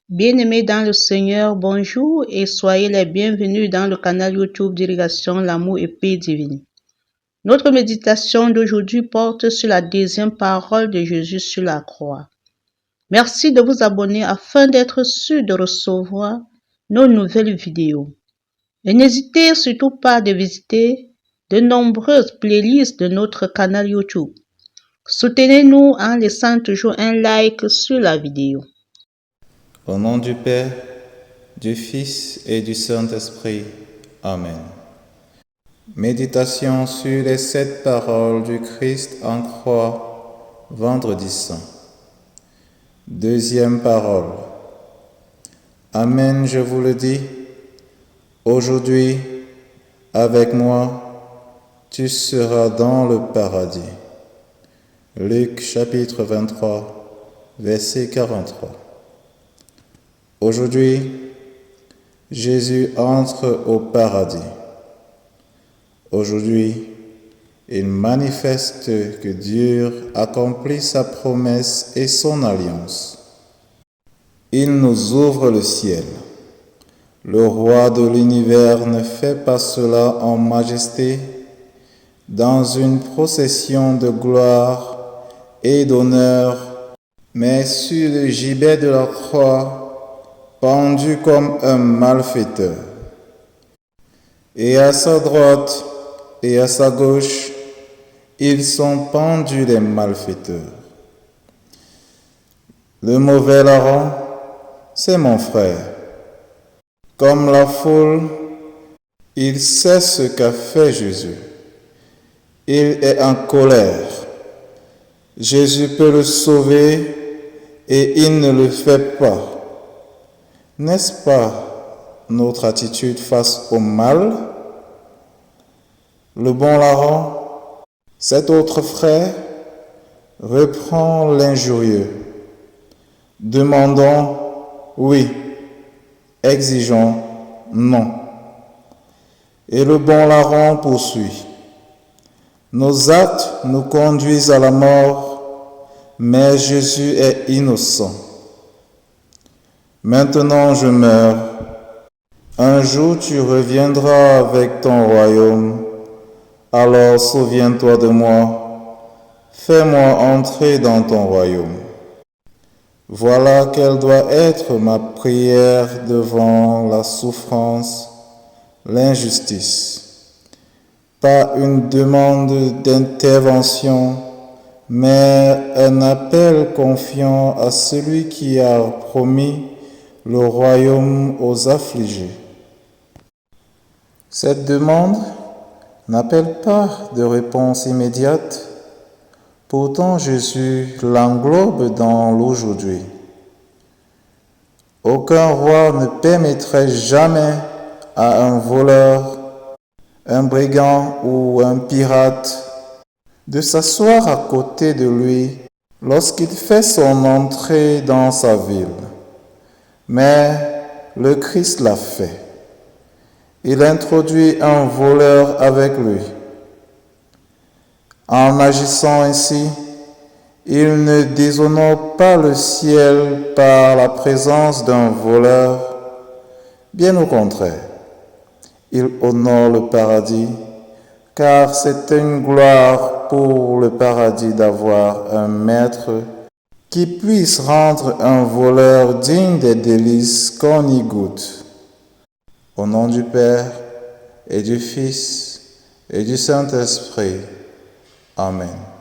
Bien-aimés dans le Seigneur, bonjour et soyez les bienvenus dans le canal YouTube d'Irrigation l'Amour et Paix Divine. Notre méditation d'aujourd'hui porte sur la deuxième parole de Jésus sur la croix. Merci de vous abonner afin d'être sûr de recevoir nos nouvelles vidéos. Et n'hésitez surtout pas de visiter de nombreuses playlists de notre canal YouTube. Soutenez-nous en laissant toujours un like sur la vidéo. Au nom du Père, du Fils et du Saint-Esprit. Amen. Méditation sur les 7 paroles du Christ en croix, vendredi saint. Deuxième parole. Amen, je vous le dis, aujourd'hui, avec moi, tu seras dans le paradis. Luc chapitre 23, verset 43. Aujourd'hui, Jésus entre au paradis. Aujourd'hui, il manifeste que Dieu accomplit sa promesse et son alliance. Il nous ouvre le ciel. Le roi de l'univers ne fait pas cela en majesté, dans une procession de gloire et d'honneur, mais sur le gibet de la croix, pendu comme un malfaiteur. Et à sa droite et à sa gauche, ils sont pendus les malfaiteurs. Le mauvais larron, c'est mon frère. Comme la foule, il sait ce qu'a fait Jésus. Il est en colère. Jésus peut le sauver et il ne le fait pas. N'est-ce pas notre attitude face au mal? Le bon larron, cet autre frère, reprend l'injurieux. Demandons oui, exigeons non. Et le bon larron poursuit. Nos actes nous conduisent à la mort, mais Jésus est innocent. Maintenant je meurs. Un jour tu reviendras avec ton royaume. Alors souviens-toi de moi. Fais-moi entrer dans ton royaume. Voilà quelle doit être ma prière devant la souffrance, l'injustice. Pas une demande d'intervention, mais un appel confiant à celui qui a promis le royaume aux affligés. Cette demande n'appelle pas de réponse immédiate, pourtant Jésus l'englobe dans l'aujourd'hui. Aucun roi ne permettrait jamais à un voleur, un brigand ou un pirate de s'asseoir à côté de lui lorsqu'il fait son entrée dans sa ville. Mais le Christ l'a fait. Il introduit un voleur avec lui. En agissant ainsi, il ne déshonore pas le ciel par la présence d'un voleur. Bien au contraire, il honore le paradis, car c'est une gloire pour le paradis d'avoir un maître qui puisse rendre un voleur digne des délices qu'on y goûte. Au nom du Père, et du Fils, et du Saint-Esprit. Amen.